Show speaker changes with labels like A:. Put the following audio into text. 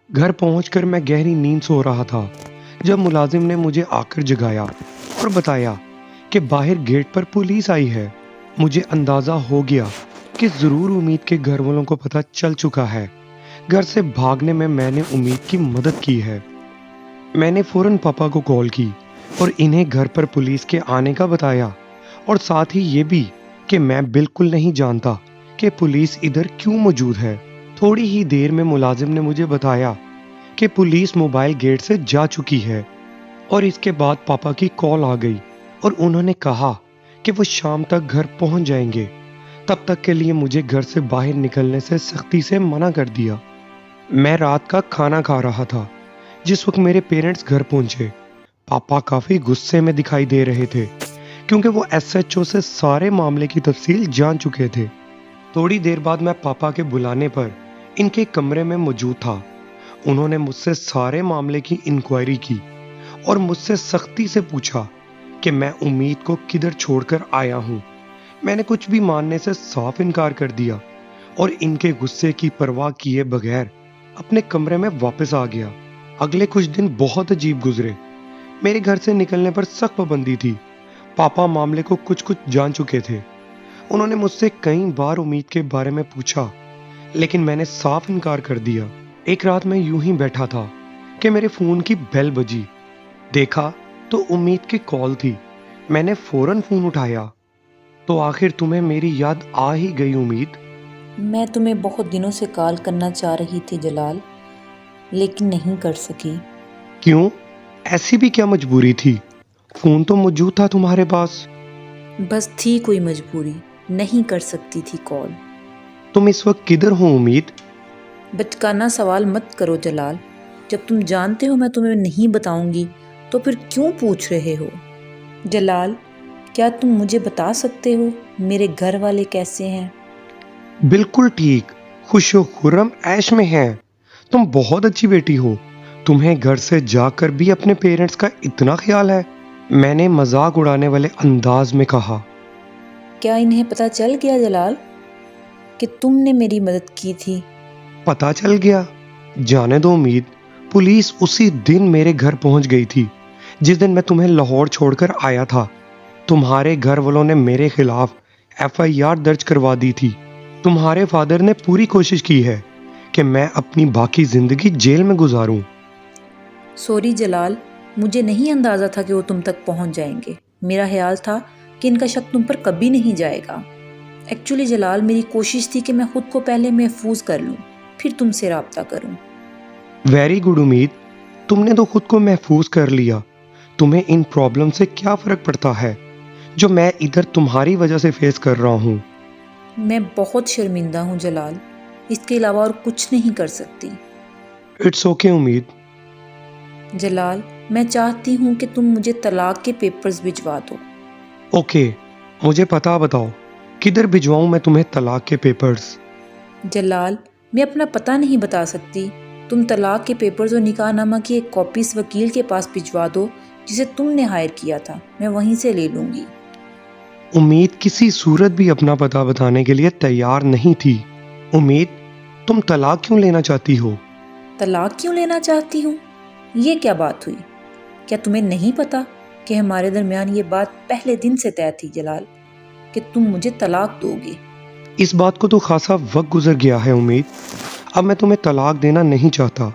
A: घर पहुंचकर मैं गहरी नींद सो रहा था जब मुलाजिम ने मुझे आकर जगाया और बताया कि बाहर गेट पर पुलिस आई है। मुझे अंदाजा हो गया कि जरूर उम्मीद के घर वालों को पता चल चुका है। घर से भागने में मैंने उम्मीद की मदद की है। मैंने फौरन पापा को कॉल की और इन्हें घर पर पुलिस के आने का बताया और साथ ही ये भी कि मैं बिल्कुल नहीं जानता कि पुलिस इधर क्यों मौजूद है। थोड़ी ही देर में मुलाजिम ने मुझे बताया कि पुलिस मोबाइल गेट से जा चुकी है और इसके बाद पापा की कॉल आ गई और उन्होंने कहा कि वो शाम तक घर पहुंच जाएंगे। तब तक के लिए मुझे घर से बाहर निकलने से सख्ती से मना कर दिया। मैं रात का खाना खा रहा था जिस वक्त मेरे पेरेंट्स घर पहुंचे। पापा काफी गुस्से में दिखाई दे रहे थे क्योंकि वो एसएचओ से सारे मामले की तफसील जान चुके थे। थोड़ी देर बाद मैं पापा के बुलाने पर इनके कमरे में मौजूद था। उन्होंने मुझसे सारे मामले की इंक्वायरी की और मुझसे सख्ती से पूछा कि मैं उम्मीद को किधर छोड़कर आया हूं। मैंने कुछ भी मानने से साफ इनकार कर दिया और इनके गुस्से की परवाह किए बगैर अपने कमरे में वापस आ गया। अगले कुछ दिन बहुत अजीब गुजरे। मेरे घर से निकलने पर सख्त पाबंदी थी। पापा मामले को कुछ कुछ जान चुके थे। उन्होंने मुझसे कई बार उम्मीद के बारे में पूछा लेकिन मैंने साफ इनकार कर दिया। एक रात मैं यूं ही बैठा था कि मेरे फोन की बेल बजी। देखा तो उम्मीद की कॉल थी। मैंने फौरन फोन उठाया। तो आखिर तुम्हें मेरी याद आ ही गई उम्मीद।
B: मैं तुम्हें बहुत दिनों से कॉल करना चाह रही थी जलाल, लेकिन नहीं कर सकी।
A: क्यों? ऐसी भी क्या मजबूरी थी? फोन तो मौजूद था तुम्हारे पास।
B: बस थी कोई मजबूरी, नहीं कर सकती थी कॉल।
A: तुम इस वक्त किधर हो उम्मीद?
B: बचकाना सवाल मत करो जलाल। जब तुम जानते हो मैं तुम्हें नहीं बताऊंगी तो फिर क्यों पूछ रहे हो? जलाल, क्या तुम मुझे बता सकते हो मेरे घर वाले कैसे हैं?
A: बिल्कुल ठीक, खुशो खुर्रम ऐश में हैं। तुम बहुत अच्छी बेटी हो। तुम्हें घर से जाकर भी अपने पेरेंट्स का इतना ख्याल है। मैंने मजाक उड़ाने वाले अंदाज में कहा।
B: क्या इन्हें पता चल गया जलाल कि तुमने मेरी मदद की थी?
A: पता चल गया। जाने दो उम्मीद, पुलिस उसी दिन मेरे घर पहुंच गई थी जिस दिन मैं तुम्हें लाहौर छोड़कर आया था। तुम्हारे घर वालों ने मेरे खिलाफ एफआईआर दर्ज करवा दी थी। तुम्हारे फादर ने पूरी कोशिश की है कि मैं अपनी बाकी जिंदगी जेल में गुजारूं।
B: सॉरी जलाल, मुझे नहीं अंदाज़ा था कि वो तुम तक पहुंच जाएंगे। मेरा ख्याल था कि इनका शक तुम पर कभी नहीं जाएगा। एक्चुअली जलाल, मेरी कोशिश थी कि मैं खुद को पहले महफूज कर लूं, फिर तुमसे रब्ता करूं।
A: वेरी गुड उम्मीद, तुमने तो खुद को महफूज कर लिया। तुम्हें इन प्रॉब्लम से क्या फर्क पड़ता है जो मैं इधर तुम्हारी वजह से फेस कर रहा हूं।
B: मैं बहुत शर्मिंदा हूं जलाल, इसके अलावा और कुछ नहीं कर सकती।
A: इट्स ओके उम्मीद।
B: जलाल, मैं चाहती हूं कि तुम मुझे तलाक के पेपर्स भिजवा दो।
A: ओके, मुझे पता बताओ किधर भिजवाऊं मैं तुम्हें तलाक के पेपर्स?
B: जलाल, मैं अपना पता नहीं बता सकती। तुम तलाक के पेपर्स और निकाहनामा की एक कॉपी इस वकील के पास भिजवा दो जिसे तुमने हायर किया था, मैं वहीं से ले लूंगी।
A: उम्मीद किसी सूरत भी अपना पता बताने के लिए तैयार नहीं थी। उम्मीद, तुम तलाक क्यों लेना चाहती हो?
B: तलाक क्यों लेना चाहती हूँ? ये क्या बात हुई? क्या तुम्हें नहीं पता कि हमारे दरमियान ये बात पहले दिन से तय थी जलाल, कि तुम मुझे तलाक दोगे?
A: इस बात को तो खासा वक्त गुजर गया है उम्मीद। अब मैं तुम्हें तलाक देना नहीं चाहता।